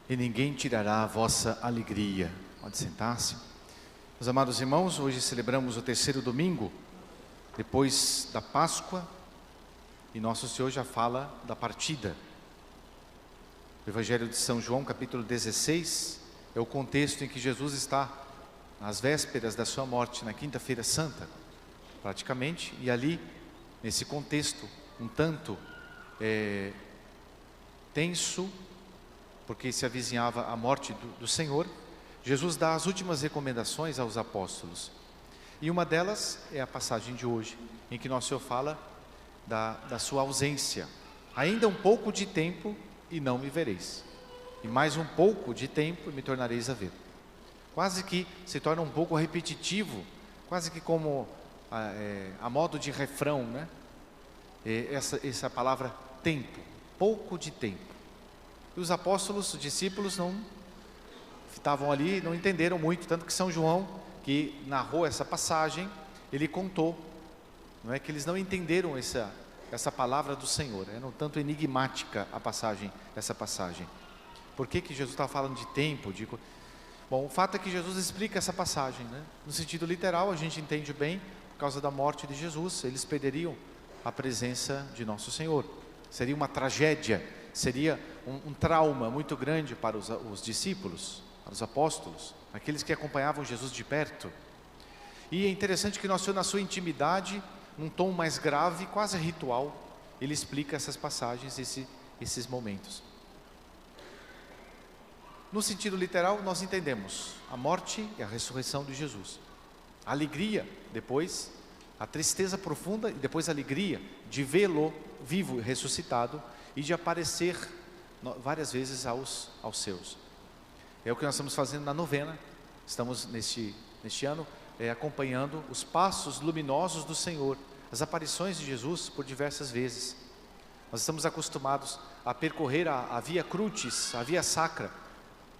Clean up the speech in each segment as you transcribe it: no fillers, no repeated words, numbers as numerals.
e ninguém tirará a vossa alegria. Pode sentar-se. Meus amados irmãos, hoje celebramos o terceiro domingo, depois da Páscoa, e Nosso Senhor já fala da partida. O Evangelho de São João, capítulo 16, é o contexto em que Jesus está nas vésperas da sua morte, na quinta-feira santa, praticamente, e ali, nesse contexto, um tanto tenso, porque se avizinhava a morte do Senhor, Jesus dá as últimas recomendações aos apóstolos. E uma delas é a passagem de hoje, em que Nosso Senhor fala da sua ausência. Ainda um pouco de tempo e não me vereis. E mais um pouco de tempo e me tornareis a ver. Quase que se torna um pouco repetitivo, quase que como a modo de refrão, né? Essa palavra tempo, pouco de tempo. E os apóstolos, os discípulos não estavam ali, não entenderam muito, tanto que São João, que narrou essa passagem, ele contou, não é que eles não entenderam essa palavra do Senhor, era um tanto enigmática essa passagem. Por que Jesus estava falando de tempo? Bom, o fato é que Jesus explica essa passagem, né? No sentido literal, a gente entende bem, por causa da morte de Jesus, eles perderiam a presença de Nosso Senhor. Seria uma tragédia, seria um trauma muito grande para os discípulos, para os apóstolos, aqueles que acompanhavam Jesus de perto. E é interessante que Nosso Senhor, na sua intimidade, num tom mais grave, quase ritual, ele explica essas passagens, esses momentos. No sentido literal, nós entendemos a morte e a ressurreição de Jesus. A alegria, depois, a tristeza profunda e depois a alegria de vê-lo vivo e ressuscitado e de aparecer várias vezes aos seus. É o que nós estamos fazendo na novena. Estamos neste ano acompanhando os passos luminosos do Senhor, as aparições de Jesus por diversas vezes. Nós estamos acostumados a percorrer a Via Crucis, a Via Sacra,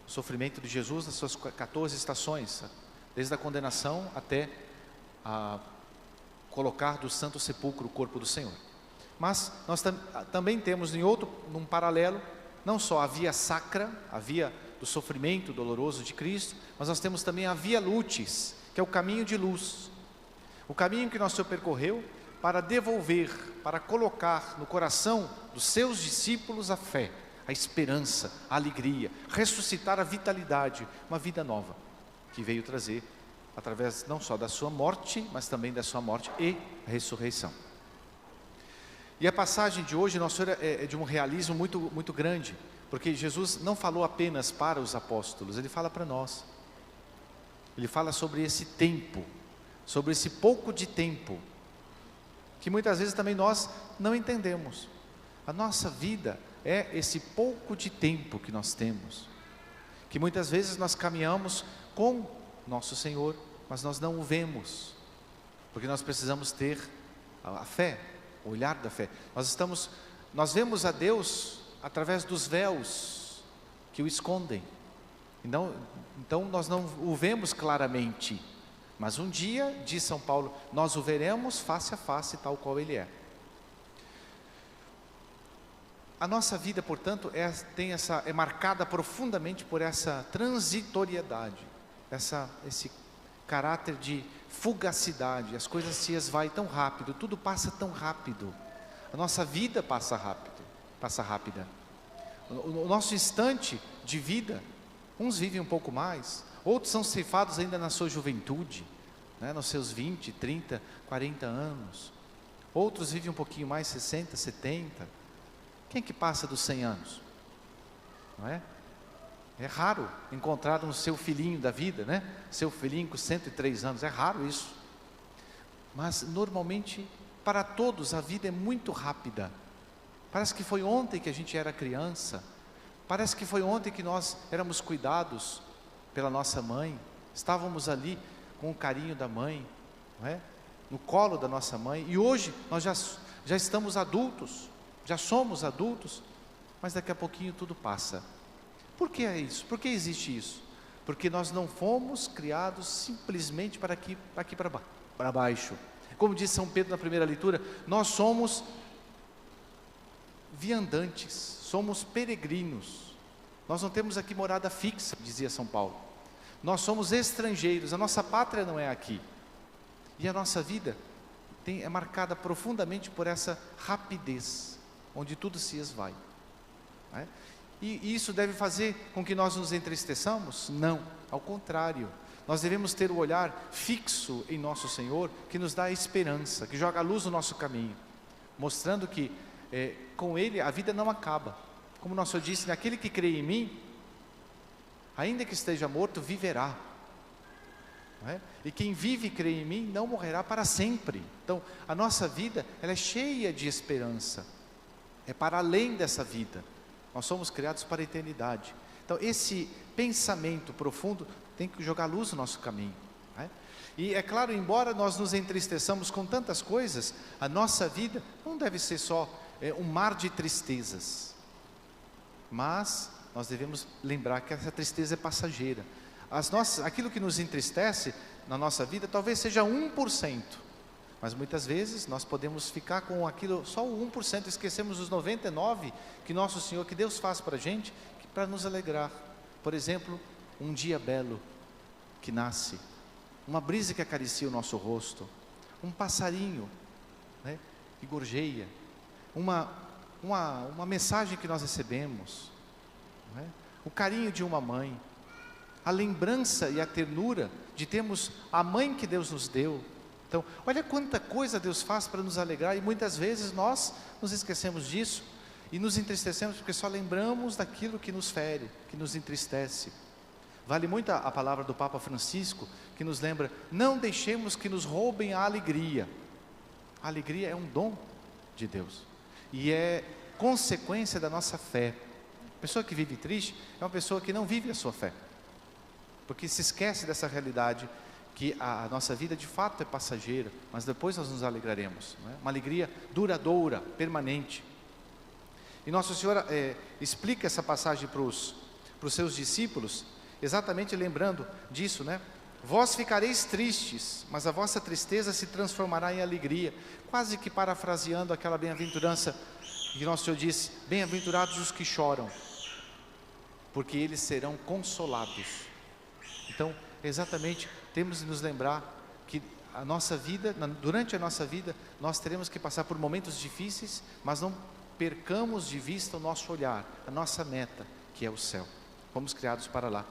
o sofrimento de Jesus nas suas 14 estações, desde a condenação até a colocar do Santo Sepulcro o corpo do Senhor. Mas nós também temos num paralelo, não só a Via Sacra, a via do sofrimento doloroso de Cristo, mas nós temos também a Via Lucis, que é o caminho de luz, o caminho que Nosso Senhor percorreu para devolver, para colocar no coração dos seus discípulos a fé, a esperança, a alegria, ressuscitar a vitalidade, uma vida nova, que veio trazer através não só da sua morte, mas também da sua morte e ressurreição. E a passagem de hoje, Nosso Senhor, é de um realismo muito, muito grande, porque Jesus não falou apenas para os apóstolos, Ele fala para nós. Ele fala sobre esse tempo, sobre esse pouco de tempo, que muitas vezes também nós não entendemos. A nossa vida é esse pouco de tempo que nós temos, que muitas vezes nós caminhamos com Nosso Senhor, mas nós não o vemos, porque nós precisamos ter a fé, o olhar da fé. Nós vemos a Deus através dos véus que o escondem. Então nós não o vemos claramente, mas um dia, diz São Paulo, nós o veremos face a face, tal qual Ele é. A nossa vida, portanto, é marcada profundamente por essa transitoriedade, esse caráter de fugacidade. As coisas se esvaem tão rápido, tudo passa tão rápido. A nossa vida passa rápida. O nosso instante de vida, uns vivem um pouco mais, outros são ceifados ainda na sua juventude, né, nos seus 20, 30, 40 anos. Outros vivem um pouquinho mais, 60, 70. Quem que passa dos 100 anos? Não é? É raro encontrar um seu filhinho da vida, né? Seu filhinho com 103 anos, é raro isso. Mas normalmente, para todos, a vida é muito rápida. Parece que foi ontem que a gente era criança. Parece que foi ontem que nós éramos cuidados pela nossa mãe. Estávamos ali com o carinho da mãe, não é? No colo da nossa mãe. E hoje nós já estamos adultos, já somos adultos, mas daqui a pouquinho tudo passa. Por que é isso? Por que existe isso? Porque nós não fomos criados simplesmente para aqui para baixo. Como diz São Pedro na primeira leitura, nós somos viandantes, somos peregrinos. Nós não temos aqui morada fixa, dizia São Paulo. Nós somos estrangeiros, a nossa pátria não é aqui. E a nossa vida é marcada profundamente por essa rapidez, onde tudo se esvai. Não é? E isso deve fazer com que nós nos entristeçamos? Não, ao contrário. Nós devemos ter o olhar fixo em nosso Senhor, que nos dá a esperança, que joga a luz no nosso caminho, mostrando que com Ele a vida não acaba. Como nosso Senhor disse, aquele que crê em mim, ainda que esteja morto, viverá. Não é? E quem vive e crê em mim, não morrerá para sempre. Então, a nossa vida, ela é cheia de esperança, é para além dessa vida. Nós somos criados para a eternidade. Então, esse pensamento profundo tem que jogar luz no nosso caminho. Não é? E é claro, embora nós nos entristeçamos com tantas coisas, a nossa vida não deve ser só um mar de tristezas. Mas nós devemos lembrar que essa tristeza é passageira. Aquilo que nos entristece na nossa vida talvez seja 1%. Mas muitas vezes nós podemos ficar com aquilo, só o 1%, esquecemos os 99% que nosso Senhor, que Deus faz para a gente, para nos alegrar. Por exemplo, um dia belo que nasce, uma brisa que acaricia o nosso rosto, um passarinho, né, que gorjeia, uma mensagem que nós recebemos, né, o carinho de uma mãe, a lembrança e a ternura de termos a mãe que Deus nos deu. Então, olha quanta coisa Deus faz para nos alegrar, e muitas vezes nós nos esquecemos disso e nos entristecemos porque só lembramos daquilo que nos fere, que nos entristece. Vale muito a palavra do Papa Francisco, que nos lembra: não deixemos que nos roubem a alegria. A alegria é um dom de Deus e é consequência da nossa fé. A pessoa que vive triste é uma pessoa que não vive a sua fé, porque se esquece dessa realidade, que a nossa vida de fato é passageira, mas depois nós nos alegraremos, não é? Uma alegria duradoura, permanente. E Nosso Senhor explica essa passagem para os seus discípulos, exatamente lembrando disso, né? Vós ficareis tristes, mas a vossa tristeza se transformará em alegria. Quase que parafraseando aquela bem-aventurança que Nosso Senhor disse: bem-aventurados os que choram, porque eles serão consolados. Então, exatamente, temos de nos lembrar que a nossa vida, durante a nossa vida, nós teremos que passar por momentos difíceis, mas não percamos de vista o nosso olhar, a nossa meta, que é o céu. Fomos criados para lá.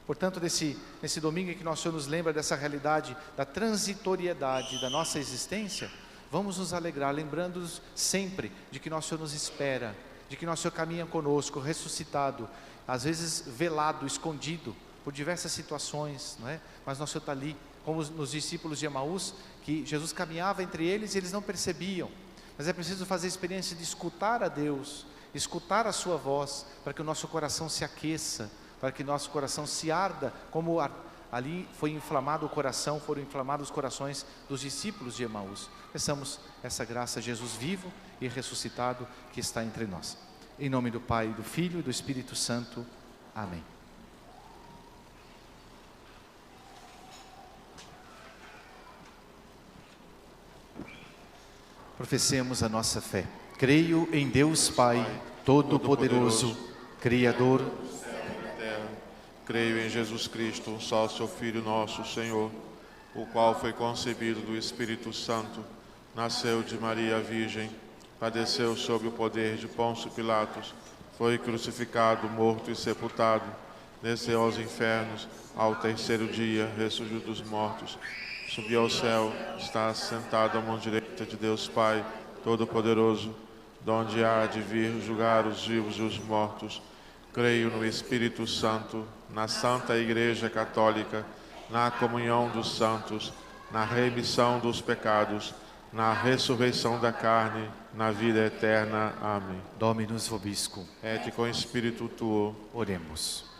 Portanto, nesse domingo em que Nosso Senhor nos lembra dessa realidade, da transitoriedade da nossa existência, vamos nos alegrar, lembrando-nos sempre de que Nosso Senhor nos espera, de que Nosso Senhor caminha conosco, ressuscitado, às vezes velado, escondido, por diversas situações, não é? Mas Nosso Senhor está ali, como nos discípulos de Emaús, que Jesus caminhava entre eles e eles não percebiam. Mas é preciso fazer a experiência de escutar a Deus, escutar a sua voz, para que o nosso coração se aqueça, para que o nosso coração se arda, como ali foi inflamado o coração, foram inflamados os corações dos discípulos de Emaús. Peçamos essa graça, Jesus vivo e ressuscitado, que está entre nós. Em nome do Pai, do Filho e do Espírito Santo. Amém. Professemos a nossa fé. Creio em Deus Pai, Todo-Poderoso, Criador do céu e da terra. Creio em Jesus Cristo, só seu Filho nosso Senhor, o qual foi concebido do Espírito Santo, nasceu de Maria Virgem, padeceu sob o poder de Pôncio Pilatos, foi crucificado, morto e sepultado, desceu aos infernos, ao terceiro dia ressurgiu dos mortos, subiu ao céu, está assentado à mão direita de Deus Pai Todo-Poderoso, donde há de vir julgar os vivos e os mortos. Creio no Espírito Santo, na Santa Igreja Católica, na comunhão dos santos, na remissão dos pecados, na ressurreição da carne, na vida eterna. Amém. Dominus vobiscum. Et com Espírito tuo. Oremos.